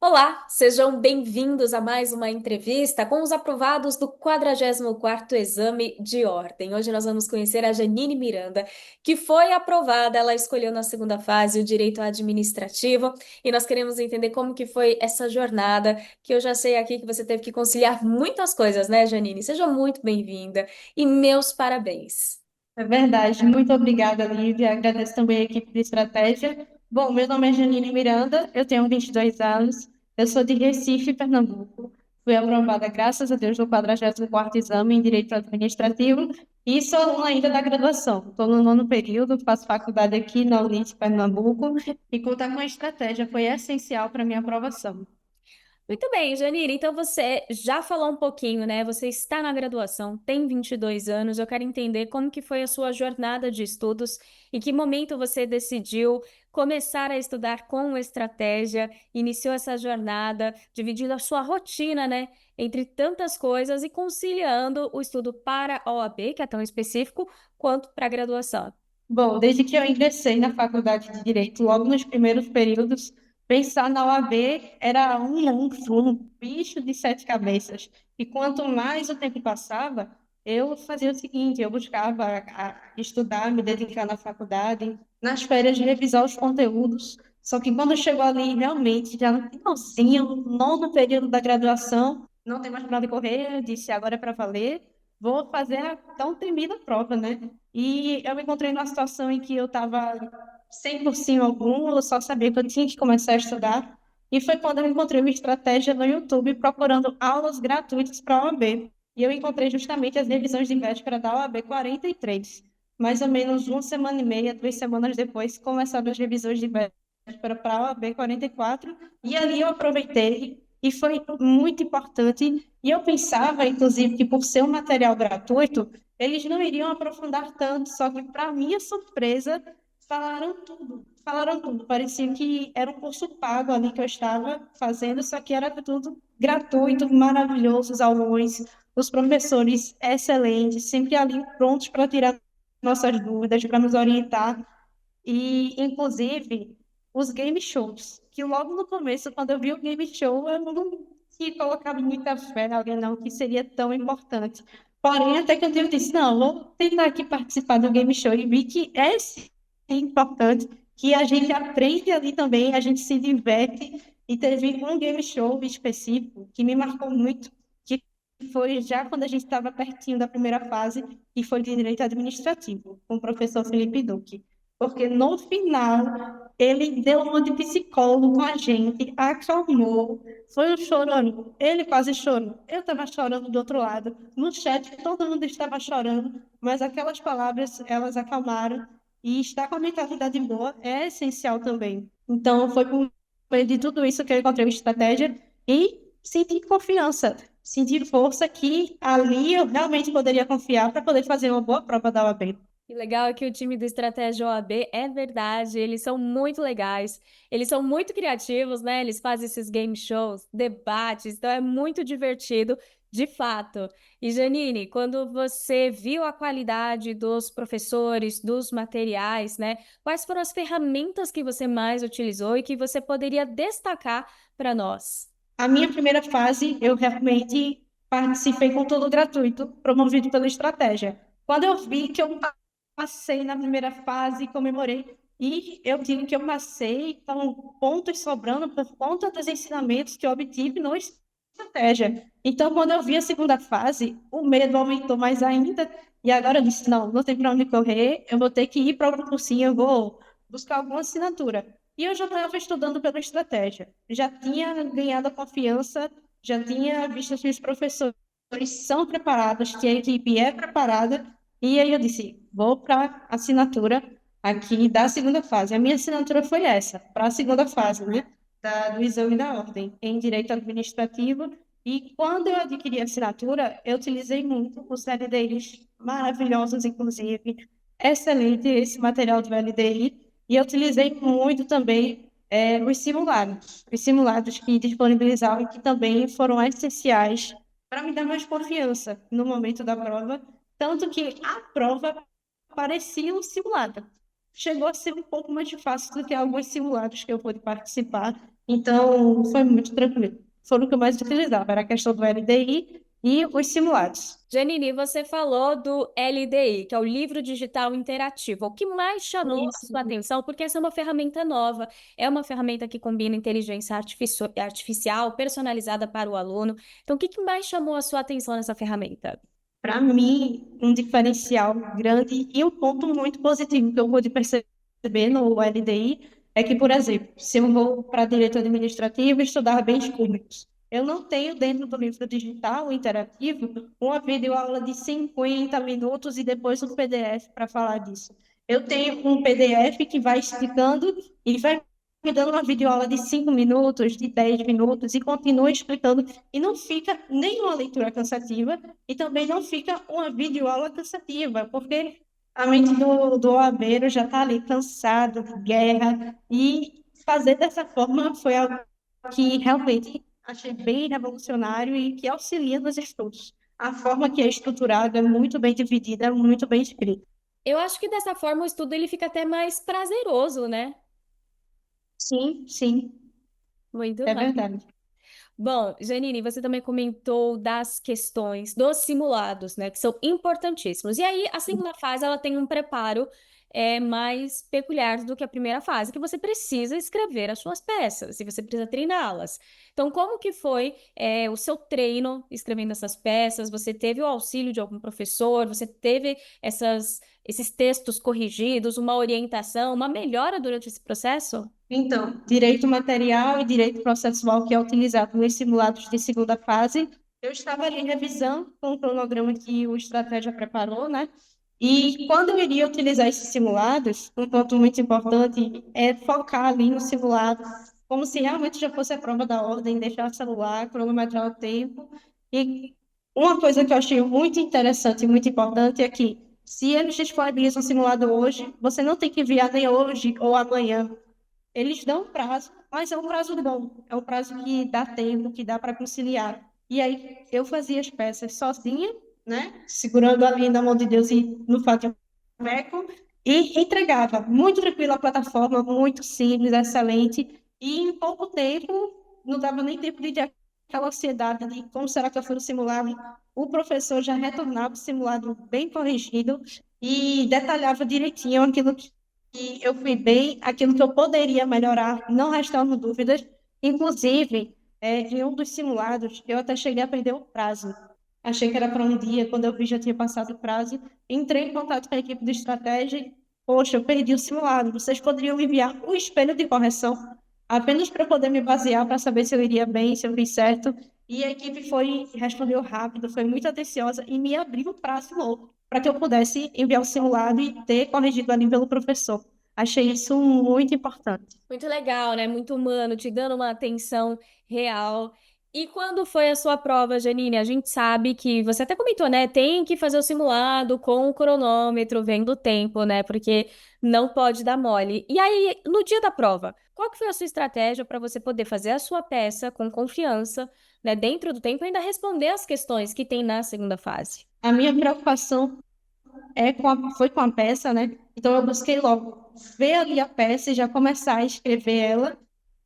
Olá, sejam bem-vindos a mais uma entrevista com os aprovados do 44º Exame de Ordem. Hoje nós vamos conhecer a Janine Miranda, que foi aprovada, ela escolheu na segunda fase o direito administrativo, e nós queremos entender como que foi essa jornada, que eu já sei aqui que você teve que conciliar muitas coisas, né, Janine? Seja muito bem-vinda e meus parabéns. É verdade, muito obrigada, Lívia. Agradeço também a equipe de estratégia. Bom, meu nome é Janine Miranda, eu tenho 22 anos, eu sou de Recife, Pernambuco. Fui aprovada, graças a Deus, no 44º exame em Direito Administrativo e sou aluna ainda da graduação. Estou no nono período, faço faculdade aqui na Unis, Pernambuco, e contar com a estratégia foi essencial para a minha aprovação. Muito bem, Janine. Então você já falou um pouquinho, né? Você está na graduação, tem 22 anos. Eu quero entender como que foi a sua jornada de estudos e que momento você decidiu começar a estudar com estratégia, iniciou essa jornada, dividindo a sua rotina, né, entre tantas coisas e conciliando o estudo para a OAB, que é tão específico, quanto para a graduação. Bom, desde que eu ingressei na faculdade de Direito, logo nos primeiros períodos, pensar na OAB era um monstro, um bicho de sete cabeças. E quanto mais o tempo passava, eu fazia o seguinte, eu buscava estudar, me dedicar na faculdade, nas férias revisar os conteúdos. Só que quando chegou ali, realmente, já no finalzinho, no nono período da graduação, não tem mais para onde correr, eu disse, agora é para valer, vou fazer a tão temida prova, né? E eu me encontrei numa situação em que eu estava sem cursinho algum, eu só sabia que eu tinha que começar a estudar. E foi quando eu encontrei uma estratégia no YouTube procurando aulas gratuitas para a OAB. E eu encontrei justamente as revisões de véspera da OAB 43. Mais ou menos uma semana e meia, 2 semanas depois, começaram as revisões de véspera para a OAB 44. E ali eu aproveitei e foi muito importante. E eu pensava, inclusive, que por ser um material gratuito, eles não iriam aprofundar tanto, só que, para minha surpresa, falaram tudo. Falaram tudo. Parecia que era um curso pago ali que eu estava fazendo, só que era tudo gratuito, maravilhoso, os alunos, os professores excelentes, sempre ali prontos para tirar nossas dúvidas, para nos orientar. E, inclusive, os game shows, que logo no começo, quando eu vi o game show, eu não tinha colocado muita fé em alguém, não, que seria tão importante. Porém, até que um dia eu disse, não, vou tentar aqui participar do game show e vi que é sim importante, que a gente aprende ali também, a gente se diverte. E teve um game show específico que me marcou muito, que foi já quando a gente estava pertinho da primeira fase, e foi de Direito Administrativo, com o professor Felipe Duque. Porque no final ele deu uma de psicólogo com a gente, acalmou, foi um chorando. Ele quase chorou. Eu estava chorando do outro lado. No chat todo mundo estava chorando, mas aquelas palavras elas acalmaram. E estar com a mentalidade boa é essencial também. Então foi por meio de tudo isso que eu encontrei uma estratégia e senti confiança, senti força que ali eu realmente poderia confiar para poder fazer uma boa prova da OAB. Que legal que o time do Estratégia OAB é verdade, eles são muito legais, eles são muito criativos, né? Eles fazem esses game shows, debates, então é muito divertido, de fato. E Janine, quando você viu a qualidade dos professores, dos materiais, né? Quais foram as ferramentas que você mais utilizou e que você poderia destacar para nós? A minha primeira fase, eu realmente participei com tudo gratuito, promovido pela estratégia. Quando eu vi que eu passei na primeira fase, comemorei. E eu digo que eu passei com pontos sobrando por conta dos ensinamentos que eu obtive no estratégia. Então, quando eu vi a segunda fase, o medo aumentou mais ainda. E agora eu disse, não, não tem para onde correr, eu vou ter que ir para algum cursinho, eu vou buscar alguma assinatura. E eu já estava estudando pela estratégia. Já tinha ganhado a confiança, já tinha visto que os professores são preparados, que a equipe é preparada. E aí eu disse, vou para a assinatura aqui da segunda fase. A minha assinatura foi essa, para a segunda fase, né? Do exame da ordem, em Direito Administrativo. E quando eu adquiri a assinatura, eu utilizei muito os LDIs maravilhosos, inclusive. Excelente esse material do LDI. E eu utilizei muito também os simulados que disponibilizavam, que também foram essenciais para me dar mais confiança no momento da prova, tanto que a prova parecia um simulado. Chegou a ser um pouco mais fácil do que alguns simulados que eu pude participar, Então, foi muito tranquilo. Foram o que eu mais utilizava, era a questão do LDI e os simulados. Janine, você falou do LDI, que é o livro digital interativo. O que mais chamou a Isso. sua atenção? Porque essa é uma ferramenta nova, é uma ferramenta que combina inteligência artificial personalizada para o aluno. Então, o que mais chamou a sua atenção nessa ferramenta? Para mim, um diferencial grande e um ponto muito positivo que eu pude perceber no LDI é que, por exemplo, se eu vou para direito administrativo estudar bens públicos, eu não tenho dentro do livro digital interativo uma videoaula de 50 minutos e depois um PDF para falar disso. Eu tenho um PDF que vai explicando e vai me dando uma videoaula de 5 minutos, de 10 minutos e continua explicando e não fica nem uma leitura cansativa e também não fica uma videoaula cansativa, porque a mente do OABeiro já está ali cansado, de guerra, e fazer dessa forma foi algo que realmente achei bem revolucionário e que auxilia nos estudos. A forma que é estruturada é muito bem dividida, é muito bem escrita. Eu acho que dessa forma o estudo ele fica até mais prazeroso, né? Sim, sim, Muito é mais. verdade. Bom, Janine, você também comentou das questões dos simulados, né, que são importantíssimos. E aí, a segunda fase, ela tem um preparo mais peculiar do que a primeira fase, que você precisa escrever as suas peças e você precisa treiná-las. Então, como que foi o seu treino escrevendo essas peças? Você teve o auxílio de algum professor? Você teve esses textos corrigidos, uma orientação, uma melhora durante esse processo? Então, direito material e direito processual que é utilizado nos simulados de segunda fase, eu estava ali revisando com o cronograma que o Estratégia preparou, né? E quando eu iria utilizar esses simulados, um ponto muito importante é focar ali no simulado, como se realmente já fosse a prova da ordem, deixar o celular, cronometrar o tempo. E uma coisa que eu achei muito interessante e muito importante é que, se eles disponibilizam o simulado hoje, você não tem que enviar nem hoje ou amanhã. Eles dão prazo, mas é um prazo bom, é um prazo que dá tempo, que dá para conciliar. E aí eu fazia as peças sozinha, né? Segurando ali na mão de Deus e no fato e entregava. Muito tranquila a plataforma, muito simples, excelente. E em pouco tempo, não dava nem tempo de ter aquela ansiedade de como será que eu fui no simulado. O professor já retornava o simulado bem corrigido e detalhava direitinho aquilo que eu fui bem, aquilo que eu poderia melhorar, não restando dúvidas. Inclusive, em um dos simulados, eu até cheguei a perder o prazo. Achei que era para um dia, quando eu vi já tinha passado o prazo. Entrei em contato com a equipe de estratégia e, poxa, eu perdi o simulado. Vocês poderiam me enviar um espelho de correção, apenas para poder me basear, para saber se eu iria bem, se eu fiz certo. E a equipe respondeu rápido, foi muito atenciosa e me abriu o prazo novo, para que eu pudesse enviar o simulado e ter corrigido ali pelo professor. Achei isso muito importante. Muito legal, né? Muito humano, te dando uma atenção real. E quando foi a sua prova, Janine? A gente sabe que você até comentou, né? Tem que fazer o simulado com o cronômetro, vendo o tempo, né? Porque não pode dar mole. E aí, no dia da prova, qual que foi a sua estratégia para você poder fazer a sua peça com confiança, né? Dentro do tempo, e ainda responder as questões que tem na segunda fase? A minha preocupação foi com a peça, né? Então eu busquei logo ver ali a peça e já começar a escrever ela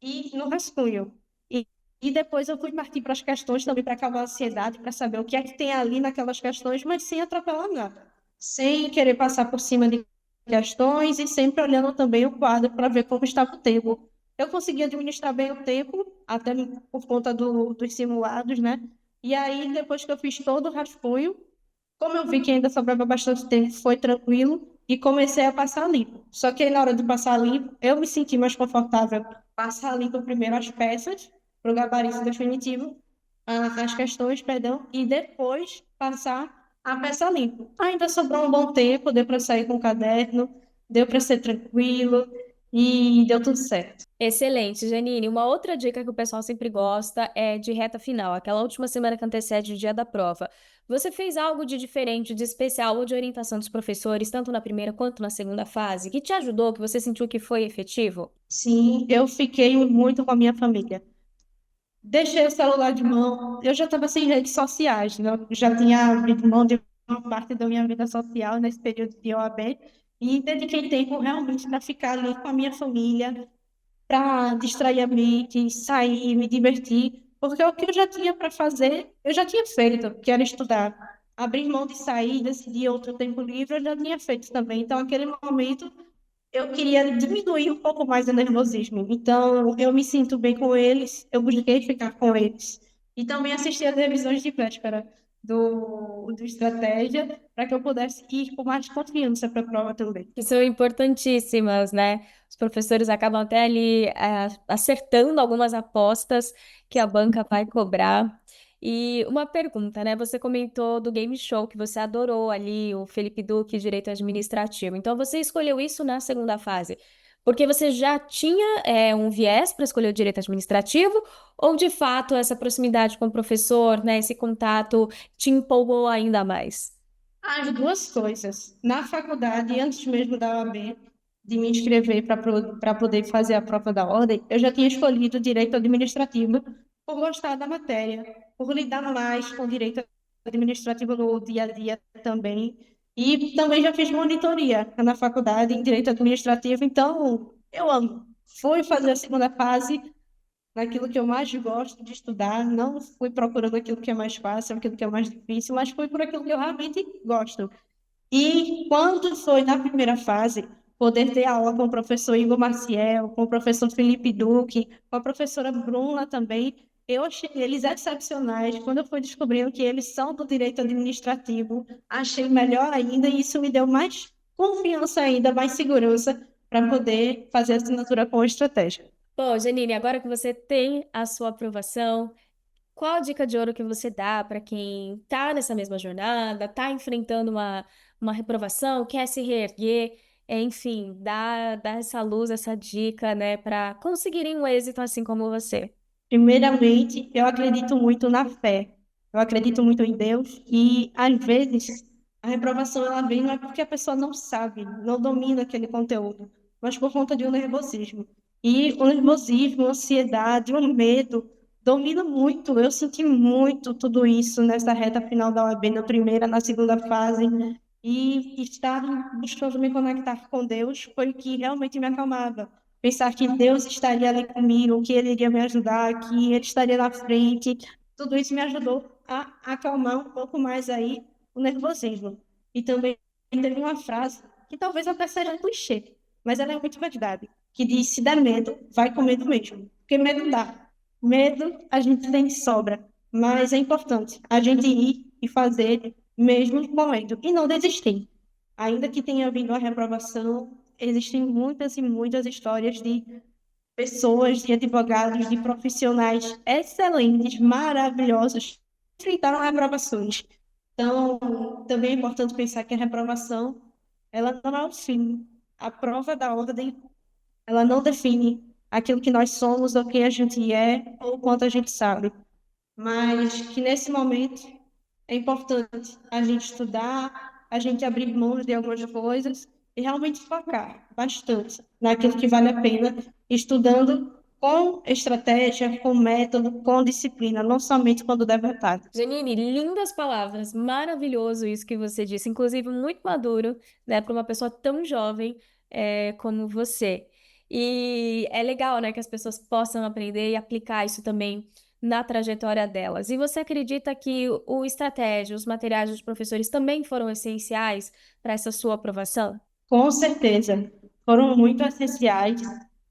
e no rascunho. E, e depois eu fui partir para as questões também para acalmar a ansiedade, para saber o que é que tem ali naquelas questões, mas sem atropelar nada. Sem querer passar por cima de questões e sempre olhando também o quadro para ver como estava o tempo. Eu consegui administrar bem o tempo, até por conta dos simulados, né? E aí, depois que eu fiz todo o rascunho, como eu vi que ainda sobrava bastante tempo, foi tranquilo e comecei a passar limpo. Só que aí, na hora de passar limpo, eu me senti mais confortável passar limpo primeiro as peças, para o gabarito definitivo, as questões, perdão, e depois passar a peça limpo. Ainda sobrou um bom tempo, deu para sair com o caderno, deu para ser tranquilo e deu tudo certo. Excelente, Janine. Uma outra dica que o pessoal sempre gosta é de reta final, aquela última semana que antecede o dia da prova. Você fez algo de diferente, de especial ou de orientação dos professores, tanto na primeira quanto na segunda fase, que te ajudou, que você sentiu que foi efetivo? Sim, eu fiquei muito com a minha família. Deixei o celular de mão. Eu já estava sem redes sociais, né? Eu já tinha abrido mão de uma parte da minha vida social nesse período de OAB e dediquei tempo realmente para ficar ali com a minha família, para distrair a mente, sair, me divertir, porque o que eu já tinha para fazer, eu já tinha feito, que era estudar. Abrir mão de sair, decidir outro tempo livre, eu já tinha feito também. Então, aquele momento, eu queria diminuir um pouco mais o nervosismo. Então, eu me sinto bem com eles, eu busquei ficar com eles. E também assisti as revisões de véspera do Estratégia, para que eu pudesse ir com mais confiança para a prova também. Que são importantíssimas, né? Os professores acabam até ali acertando algumas apostas que a banca vai cobrar. E uma pergunta, né? Você comentou do game show que você adorou ali, o Felipe Duque, Direito Administrativo. Então você escolheu isso na segunda fase, porque você já tinha um viés para escolher o Direito Administrativo, ou de fato essa proximidade com o professor, né? Esse contato te empolgou ainda mais? As duas coisas. Na faculdade, antes mesmo da OAB, de me inscrever para poder fazer a prova da ordem, eu já tinha escolhido direito administrativo por gostar da matéria, por lidar mais com direito administrativo no dia a dia também. E também já fiz monitoria na faculdade em direito administrativo, então eu amo. Fui fazer a segunda fase naquilo que eu mais gosto de estudar, não fui procurando aquilo que é mais fácil, aquilo que é mais difícil, mas fui por aquilo que eu realmente gosto. E quando foi na primeira fase, poder ter aula com o professor Igor Maciel, com o professor Felipe Duque, com a professora Bruna também, eu achei eles excepcionais. Quando eu fui descobrindo que eles são do direito administrativo, achei melhor ainda, e isso me deu mais confiança ainda, mais segurança para poder fazer a assinatura com estratégia. Bom, Janine, agora que você tem a sua aprovação, qual a dica de ouro que você dá para quem está nessa mesma jornada, está enfrentando uma reprovação, quer se reerguer, enfim, dá essa luz, essa dica, né, para conseguirem um êxito assim como você? Primeiramente, eu acredito muito na fé. Eu acredito muito em Deus e, às vezes, a reprovação ela vem não é porque a pessoa não sabe, não domina aquele conteúdo, mas por conta de um nervosismo. E o nervosismo, a ansiedade, o medo domina muito. Eu senti muito tudo isso nessa reta final da OAB, na primeira, na segunda fase. E estar buscando me conectar com Deus foi o que realmente me acalmava. Pensar que Deus estaria ali comigo, que Ele iria me ajudar, que Ele estaria na frente. Tudo isso me ajudou a acalmar um pouco mais aí o nervosismo. E também teve uma frase que talvez até seja clichê, mas ela é muito verdade, que diz, se der medo, vai com medo mesmo. Porque medo dá. Medo a gente tem de sobra, mas é importante a gente ir e fazer mesmo com medo e não desistir. Ainda que tenha havido a reprovação, existem muitas e muitas histórias de pessoas, de advogados, de profissionais excelentes, maravilhosos, que enfrentaram reprovações. Então, também é importante pensar que a reprovação, ela não é o fim. A prova da ordem, ela não define aquilo que nós somos, ou quem a gente é, ou o quanto a gente sabe. Mas que nesse momento é importante a gente estudar, a gente abrir mão de algumas coisas e realmente focar bastante naquilo que vale a pena, estudando com estratégia, com método, com disciplina, não somente quando der vontade. Janine, lindas palavras, maravilhoso isso que você disse, inclusive muito maduro, né, para uma pessoa tão jovem como você. E é legal, né, que as pessoas possam aprender e aplicar isso também na trajetória delas. E você acredita que o estratégia, os materiais dos professores também foram essenciais para essa sua aprovação? Com certeza, foram muito essenciais,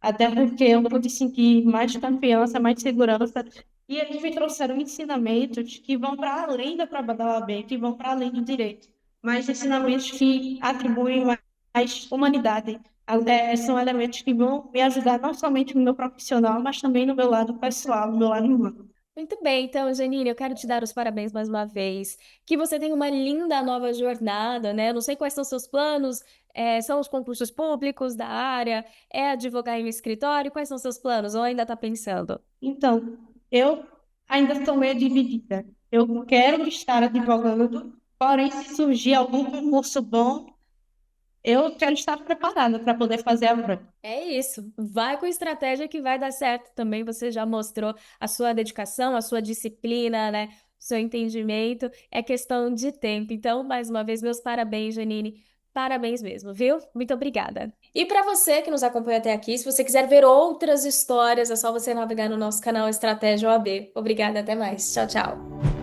até porque eu pude sentir mais confiança, mais segurança, e eles me trouxeram ensinamentos que vão para além da prova da OAB, que vão para além do direito, mas ensinamentos que atribuem mais humanidade. São elementos que vão me ajudar não somente no meu profissional, mas também no meu lado pessoal, no meu lado humano. Muito bem, então, Janine, eu quero te dar os parabéns mais uma vez. Que você tenha uma linda nova jornada, né? Eu não sei quais são os seus planos, são os concursos públicos da área, é advogar em um escritório? Quais são os seus planos? Ou ainda está pensando? Então, eu ainda estou meio dividida. Eu quero estar advogando, porém, se surgir algum concurso bom, eu quero estar preparada para poder fazer a prova. É isso. Vai com estratégia que vai dar certo também. Você já mostrou a sua dedicação, a sua disciplina, né? O seu entendimento. É questão de tempo. Então, mais uma vez, meus parabéns, Janine. Parabéns mesmo, viu? Muito obrigada. E para você que nos acompanha até aqui, se você quiser ver outras histórias, é só você navegar no nosso canal Estratégia OAB. Obrigada, até mais. Tchau, tchau.